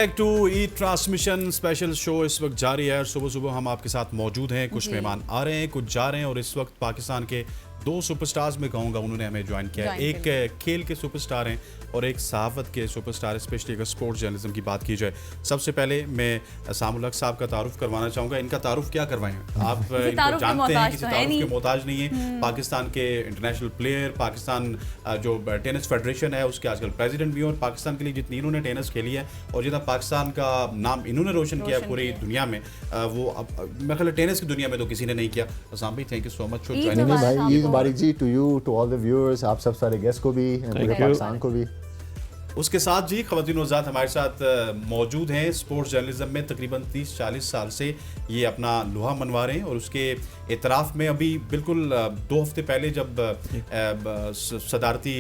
Back to E transmission special show इस वक्त जारी है। सुबह सुबह हम आपके साथ मौजूद हैं। कुछ मेहमान आ रहे हैं, कुछ जा रहे हैं और इस वक्त पाकिस्तान के दो सुपरस्टार्स में कहूँगा उन्होंने हमें ज्वाइन किया है। एक खेल के सुपरस्टार हैं और एक सहाफ़त के सुपरस्टार, स्पेशली अगर स्पोर्ट्स जर्नलिज्म की बात की जाए। सबसे पहले मैं सामुल हक साहब का तारुफ करवाना चाहूँगा। इनका तारुफ क्या करवाएं आप? इनको जानते हैं, किसी तारुफ के मोहताज नहीं है। पाकिस्तान के इंटरनेशनल प्लेयर, पाकिस्तान जो टेनिस फेडरेशन है उसके आजकल प्रेसिडेंट भी हैं और पाकिस्तान के लिए जितनी इन्होंने टेनिस खेली है और जितना पाकिस्तान का नाम इन्होंने रोशन किया है पूरी दुनिया में, वो मेरे ख्याल टेनिस की दुनिया में तो किसी ने नहीं किया। असाम भाई, thank you so much for joining us. भाई ईद मुबारक जी to you, to all the viewers, आप सब सारे गेस्ट को भी, पूरे पाकिस्तान को भी। उसके साथ जी ख़वातीन और ज़ात हमारे साथ मौजूद हैं। स्पोर्ट्स जर्नलिज्म में तकरीबन 30-40 साल से ये अपना लोहा मनवा रहे हैं और उसके इतराफ़ में अभी बिल्कुल 2 हफ्ते पहले जब सदारती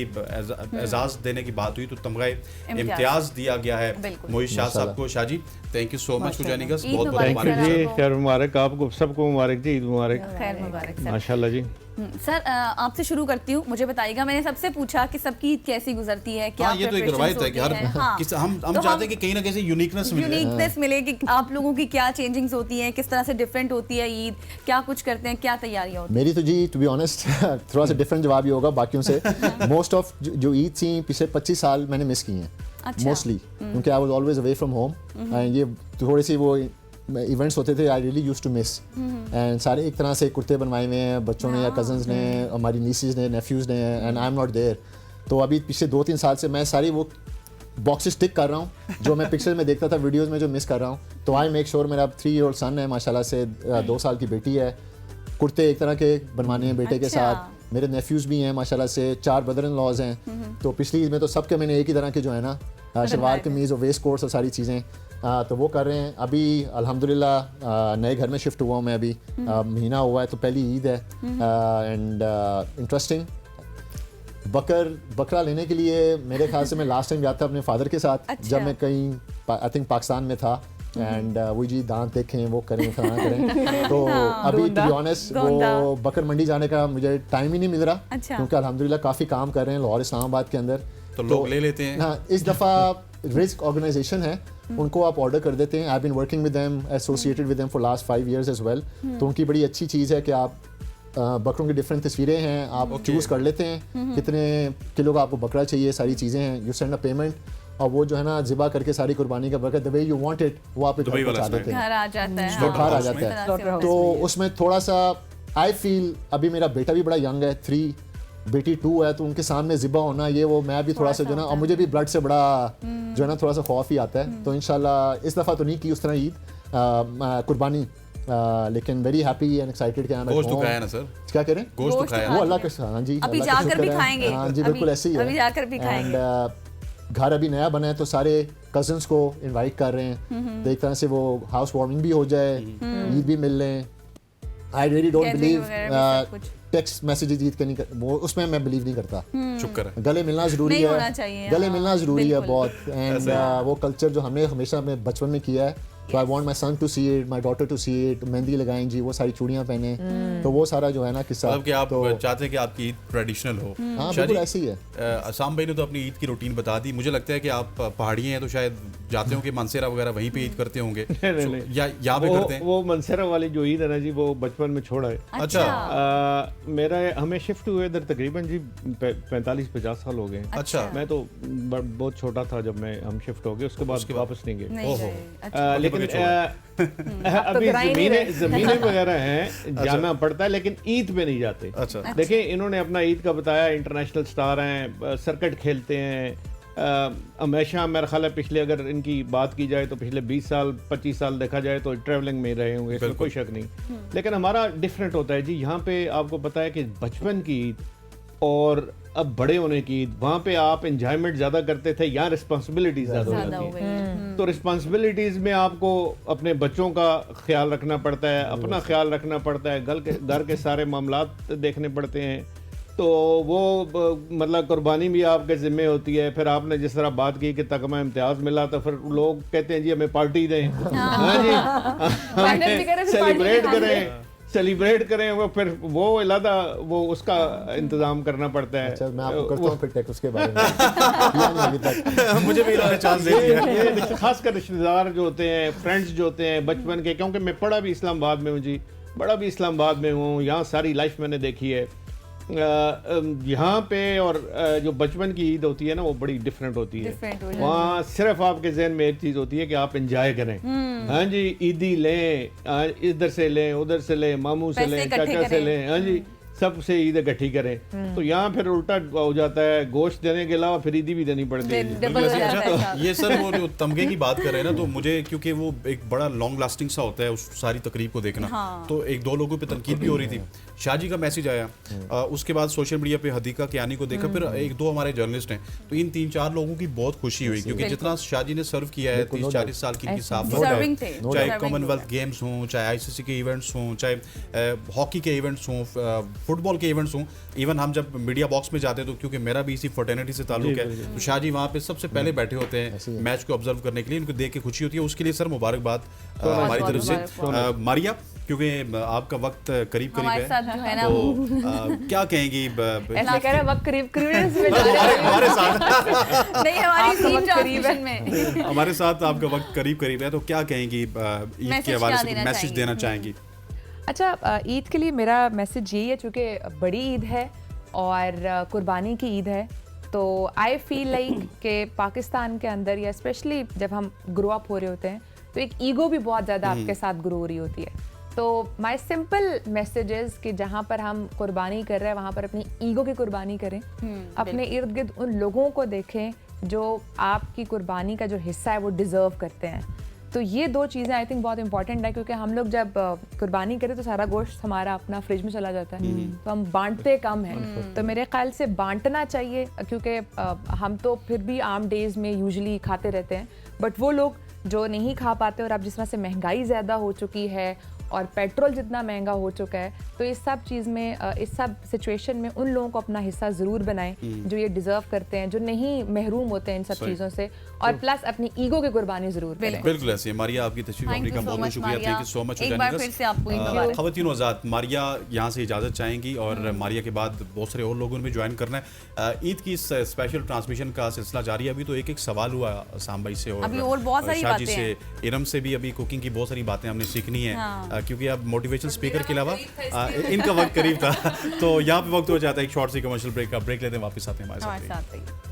एजाज़ देने की बात हुई तो तमगा इम्तियाज़ दिया गया है मोहित शाह साहब को। Shah ji, thank you so much for joining us. बहुत बहुत मुबारक, खैर मुबारक आपको सबको, मुबारक जी, ईद मुबारक, खैर मुबारक माशाल्लाह जी। सर, आपसे शुरू करती हूँ। मुझे बताइएगा, मैंने सबसे पूछा कि सबकी ईद कैसी गुजरती है, क्या ये तो एक रवायत है कि हर हम चाहते हैं कि कहीं ना कहीं यूनिकनेस मिले कि आप लोगों की क्या चेंजिंग्स होती हैं, किस तरह से डिफरेंट होती है ईद, क्या कुछ करते हैं, क्या तैयारियां होती हैं? मेरी तो जी टू बी ऑनेस्ट थोड़ा सा डिफरेंट जवाब ही होगा बाकियों से। मोस्ट ऑफ जो ईद थी पिछले 25 साल मैंने मिस की हैं मोस्टली, क्योंकि I was always away from home and ये थोड़ी सी वो इवेंट्स होते थे, I really used to miss. And सारे एक तरह से कुर्ते बनवाए हुए हैं बच्चों ने या कजन्स ने, हमारी नीसीज ने, नेफ्यूज़ ने, and I am not there. तो अभी पिछले 2-3 साल से मैं सारी वो बॉक्सेस टिक कर रहा हूँ जो मैं पिक्चर में देखता था, वीडियोस में जो मिस कर रहा हूँ। तो आई मेक श्योर, मेरा 3-year-old सन है माशाल्लाह से, 2 साल की बेटी है, कुर्ते एक तरह के बनवाने हैं बेटे के साथ। मेरे नेफ्यूज़ भी हैं माशाल्लाह से, 4 ब्रदर इन लॉज हैं। तो पिछली ईद में तो सबके मैंने एक ही तरह के जो है ना शलवार कमीज़ और वेस्ट कोट्स और सारी चीज़ें तो वो कर रहे हैं। अभी अल्हम्दुलिल्लाह नए घर में शिफ्ट हुआ हूँ मैं, अभी महीना हुआ है, तो पहली ईद है। एंड इंटरेस्टिंग, बकरा लेने के लिए मेरे ख्याल से मैं लास्ट टाइम गया था अपने फादर के साथ। जब मैं कहीं आई थिंक पाकिस्तान में था, एंड वो जी दांत देखें, वो करें, फलाना करें। तो अभी टू बी ऑनेस्ट वो बकर मंडी जाने का मुझे टाइम ही नहीं मिल रहा, क्योंकि अल्हम्दुलिल्लाह काफ़ी काम कर रहे हैं लाहौर इस्लामाबाद के अंदर, तो लोग ले लेते हैं। हाँ, इस दफ़ा रिस्क ऑर्गेनाइजेशन है, उनको आप ऑर्डर कर देते हैं। I been working with them, associated with them for last 5 years as well. तो उनकी बड़ी अच्छी चीज़ है कि आप बकरों की डिफरेंट तस्वीरें हैं, आप चूज़ कर लेते हैं कितने किलो का आपको बकरा चाहिए, सारी चीज़ें हैं, यू सेंड अ पेमेंट और वो जो है ना ज़िबा करके सारी कुर्बानी का बकरा the way you want it वो आप घर पहुंचा देते हैं, घर आ जाता है, घर आ जाता है। तो उसमें थोड़ा सा आई फील, अभी मेरा बेटा भी बड़ा यंग है, 3, बेटी 2 है, तो उनके सामने ज़िबा होना ये वो मैं भी थोड़ा सा जो ना, और मुझे भी ब्लड से बड़ा जो है ना थोड़ा सा खौफ ही आता है। तो इंशाल्लाह इस दफ़ा तो नहीं की उस तरह ईद कुर्बानी, लेकिन वेरी हैप्पी एंड एक्साइटेड कि गोश्त तो खाया ना सर? क्या कह रहे हैं? गोश्त तो खाया, वो अल्लाह का, हाँ जी, अभी जाकर भी खाएंगे। हाँ जी, बिल्कुल ऐसे ही है, अभी जाकर भी खाएंगे। एंड घर अभी नया बना है तो सारे कजन्स को इनवाइट कर रहे हैं, तो एक तरह से वो हाउस वार्मिंग भी हो जाए, ईद भी मिल लें। I really don't believe text messages Eid के नहीं, वो उसमें मैं बिलीव नहीं करता। शुक्र, गले मिलना जरूरी है, गले मिलना जरूरी है बहुत। एंड वो कल्चर जो हमने हमेशा अपने बचपन में किया है, तो I want my son to see it, my daughter to see it, mehndi लगाएं जी, वो सारी चूड़ियां पहने, तो वो सारा जो है ना किस्सा, मतलब कि आप चाहते हैं कि आपकी ईद ट्रेडिशनल हो। हाँ बिल्कुल ऐसे ही है। असाम भाई ने तो अपनी ईद की रूटीन बता दी। मुझे लगता है कि आप पहाड़ी हैं तो शायद जाते हो कि मनसेरा वगैरह वहीं पे ईद करते होंगे या यहाँ पे करते हैं? वो मनसेरा वाली जो ईद है ना जी, वो बचपन में छोड़ा है। अच्छा, मेरा हमें शिफ्ट हुए इधर तकरीबन जी 45-50 साल हो गए। अच्छा, मैं तो बहुत छोटा था जब हम शिफ्ट हो गए, उसके बाद वापस नहीं गए। लेकिन अभी जमीनें वगैरह हैं, जाना पड़ता है, लेकिन ईद पे नहीं जाते। अच्छा, देखिए इन्होंने अपना ईद का बताया, इंटरनेशनल स्टार हैं, सर्किट खेलते हैं हमेशा। मेरा ख्याल है पिछले, अगर इनकी बात की जाए तो पिछले 20 साल 25 साल देखा जाए तो ट्रैवलिंग में रहे होंगे, इसमें कोई शक नहीं। लेकिन हमारा डिफरेंट होता है जी, यहाँ पे आपको पता है कि बचपन की ईद और अब बड़े होने की ईद, वहाँ पे आप एंजॉयमेंट ज़्यादा करते थे, यहाँ रिस्पॉन्सिबिलिटीज ज़्यादा हो जाती है। तो रिस्पॉन्सिबिलिटीज में आपको अपने बच्चों का ख्याल रखना पड़ता है, अपना ख्याल रखना पड़ता है, घर के सारे मामलात देखने पड़ते हैं। तो वो मतलब कुर्बानी भी आपके ज़िम्मे होती है। फिर आपने जिस तरह बात की कि तकमा इम्तियाज़ मिला, तो फिर लोग कहते हैं जी हमें पार्टी दें, हाँ जी, सेलिब्रेट करें, सेलिब्रेट करें, वो फिर वो अलहदा वो उसका इंतजाम करना पड़ता है। अच्छा, मैं आपको करता हूँ फिर टेक उसके बारे में किया नहीं अभी तक। मुझे भी इन्होंने चांस दे दिया है। ये खासकर रिश्तेदार जो होते हैं, फ्रेंड्स जो होते हैं बचपन के, क्योंकि मैं पढ़ा भी इस्लामाबाद में हूँ जी, बड़ा भी इस्लामाबाद में हूँ, यहाँ सारी लाइफ मैंने देखी है। यहाँ पे और जो बचपन की ईद होती है ना, वो बड़ी डिफरेंट होती है। वहाँ सिर्फ आपके जहन में एक चीज़ होती है कि आप एंजॉय करें। हाँ जी, ईदी लें, इधर से लें, उधर से लें, मामू से लें, चाचा से लें, हाँ जी, सबसे ईद इकट्ठी करें। तो यहाँ फिर उल्टा हो जाता है, गोश्त देने के अलावा फिर ईदी भी देनी पड़ती है। बिल्कुल ऐसे। अच्छा, ये सर वो जो तमगे की बात कर रहे हैं ना, तो मुझे क्योंकि वो एक बड़ा लॉन्ग लास्टिंग सा होता है उस सारी तकरीब को देखना, तो एक दो लोगों पे तनकीद भी हो रही थी। शाहजी का मैसेज आया, उसके बाद सोशल मीडिया पे हदीका कियानी को देखा, फिर एक दो हमारे जर्नलिस्ट हैं, तो इन 3-4 लोगों की बहुत खुशी हुई, क्योंकि जितना शाहजी ने सर्व किया है 30-40 साल की इनकी साफत है, चाहे कॉमनवेल्थ गेम्स हों, चाहे आईसीसी के इवेंट्स हों, चाहे हॉकी के इवेंट्स हों, फुटबॉल के इवेंट्स हों, इवन हम जब मीडिया बॉक्स में जाते हैं तो क्योंकि मेरा भी इसी फर्टर्निटी से ताल्लुक है, तो शाहजी वहाँ पे सबसे पहले बैठे होते हैं मैच को ऑब्जर्व करने के लिए, उनको देख के खुशी होती है। उसके लिए सर मुबारकबाद हमारी तरफ से। मारिया, क्योंकि आपका वक्त करीब करीब है, तो क्या कहेंगी? ऐसे कह रहे वक्त करीब हमारे साथ नहीं, हमारी टीम ट्रांसमिशन में हमारे साथ आपका वक्त करीब करीब है, तो क्या कहेंगी ईद के हवाले से, मैसेज देना चाहेंगी? अच्छा, ईद के लिए मेरा मैसेज यही है, चूँकि बड़ी ईद है और कुर्बानी की ईद है, तो आई फील लाइक कि पाकिस्तान के अंदर, या स्पेशली जब हम ग्रो अप हो रहे होते हैं, तो एक ईगो भी बहुत ज़्यादा आपके साथ ग्रो हो रही होती है। तो माई सिंपल मैसेजेस कि जहाँ पर हम कुर्बानी कर रहे हैं, वहाँ पर अपनी ईगो की कुर्बानी करें, अपने इर्द गिर्द उन लोगों को देखें जो आपकी कुर्बानी का जो हिस्सा है वो डिज़र्व करते हैं। तो ये दो चीज़ें आई थिंक बहुत इंपॉर्टेंट है, क्योंकि हम लोग जब कुर्बानी करें तो सारा गोश्त हमारा अपना फ्रिज में चला जाता है, तो हम बांटते कम हैं। तो मेरे ख्याल से बांटना चाहिए, क्योंकि हम तो फिर भी आम डेज़ में यूजुअली खाते रहते हैं, बट वो लोग जो नहीं खा पाते, और अब जिस तरह से महंगाई ज़्यादा हो चुकी है और पेट्रोल जितना महंगा हो चुका है, तो इस सब चीज़ में, इस सब सिचुएशन में उन लोगों को अपना हिस्सा ज़रूर बनाएं जो ये डिज़र्व करते हैं, जो नहीं महरूम होते हैं इन सब चीज़ों से, और प्लस अपनी ईगो की कुर्बानी ज़रूर करें। बिल्कुल ऐसे है। मारिया, आपकी तशरीफ आने का बहुत बहुत शुक्रिया, थैंक यू सो मच। एक बार फिर से आपको ख़वातीन आज़ाद, मारिया यहाँ से इजाज़त चाहेंगी, और मारिया के बाद बहुत सारे और लोगों ने भी ज्वाइन करना है। ईद की इस स्पेशल ट्रांसमिशन का सिलसिला जारी है। अभी तो एक सवाल हुआ साम भाई से और बहुत सारी शाहजी से, इरम से भी अभी कुकिंग की बहुत सारी बातें हमने सीखनी है, क्योंकि अब मोटिवेशन स्पीकर के अलावा इनका वक्त करीब था, तो यहाँ पे वक्त हो जाता है एक शॉर्ट सी कमर्शियल ब्रेक का। ब्रेक लेते हैं, वापस आते हैं हमारे साथ।